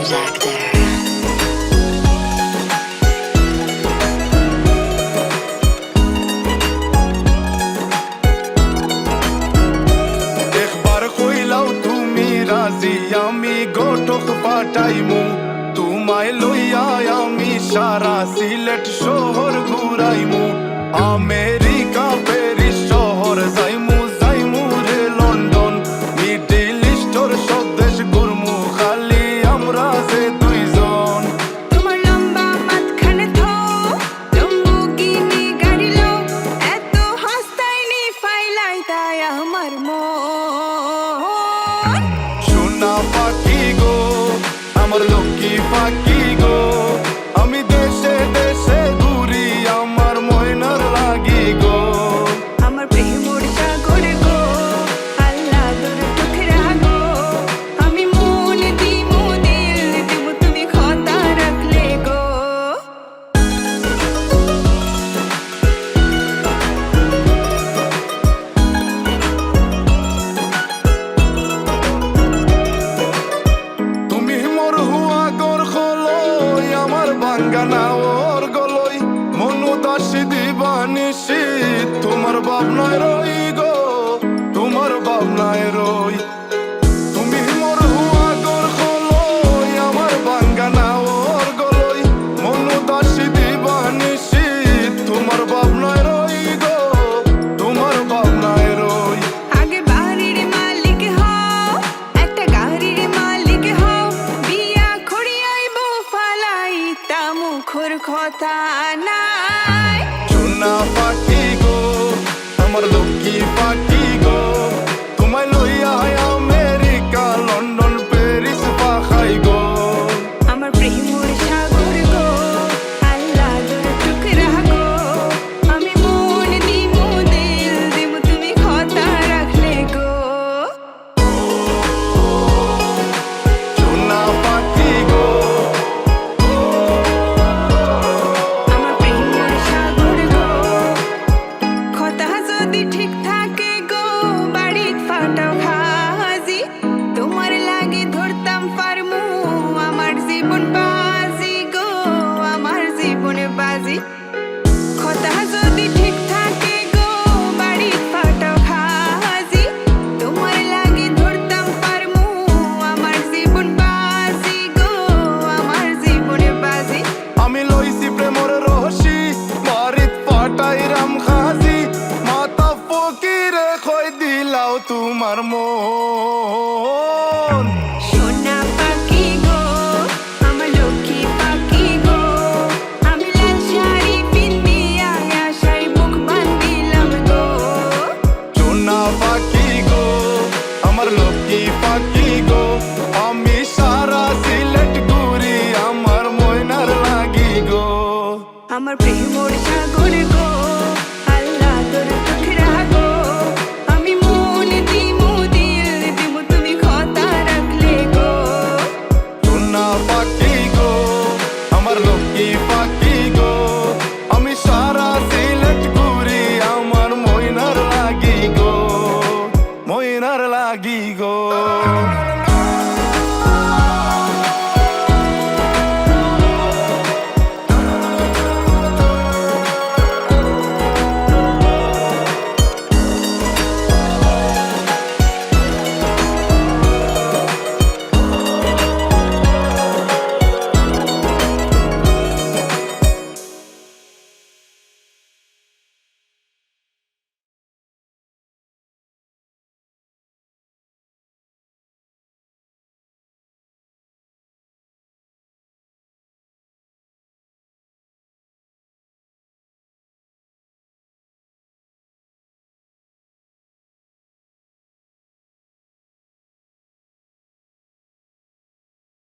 Vibes Actor. আমি গোটক পাঠাইমু তোমায় লইয়া আমি সারা সিলেট শহর ঘুরাইমু আমেরিকা প্যারিস শহর যাইমু যাইমু রে লন্ডন মিডল ইস্টর সব দেশ ঘুরমু খালি আমরা যে দুইজন। তোমার লম্বা মাঝখানে থো লম্বুগিনি গাড়ি লো এত হাসতাইনি ফাইলাই তাই আমার মন। সোনা পাখি গো আমার লক্ষ্মী পাখি গো আমি দেশে দেশে ঘুরি আমার ময়নার লাগি গো। আমার প্রেমর সাগর গো আল্লাহ তোর টুকরা গো আমি মন দিমু দিল দিমু তুমি কথা রাখলে গো। তুমি মোর হুয়া গর খলই আমার বাঙ্গানা ওর গলই মনু দাসী দিবানিসি তোমার ভাবনায় রই গো তোমার ভাবনায় রই। তুমি মোর হুয়া গর খলই আমার বাঙ্গানা ওর গলই মনু দাসী দিবানিসি তোমার ভাবনায় রই গো তোমার ভাবনায় রই। আগে বাড়ির মালিক হও একটা গাড়ির মালিক হও বিয়া খড়িয়াইব ফালাইতা মুখর কথা নাই। সোনা পাখি গো আমার লক্ষ্মী পাখি গো তোমায় লইয়া আমেরিকা লন্ডন প্যারিস পাখাই গো। আমার প্রেমর সাগর গো আল্লাহ তোর টুকরা গো আমি মন দিমু দিল দিমু তুমি কথা রাখলে গো। সোনা পাখি গো আমার প্রেমর সাগর গো কথা যদি ঠিক থাকে গো বাড়িত ফাটাও খাজি তোমার লাগে ধরতাম পারমু আমার জীবন বাজি গো আমার জীবন বাজি। কথা যদি ঠিক থাকে গো বাড়িত ফাটাও খাজি তোমার লাগে ধরতাম পারমু আমার জীবন বাজি গো আমার জীবন বাজি। আমি লইছি প্রেমর রহসি বাড়িত পাটাই রাম খাজি মাতা ফকিরে খই দিলাও তোমার মন। সোনা পাখি গো আমার লক্ষ্মী পাখি গো আমি লাল শাড়ি পিন্দিয়া আশায় মুখ বান্ধিলাম গো। সোনা পাখি গো আমার লক্ষ্মী পাখি গো আমি সারা সিলেট ঘুরি আমার ময়নার লাগি গো। আমার প্রেমর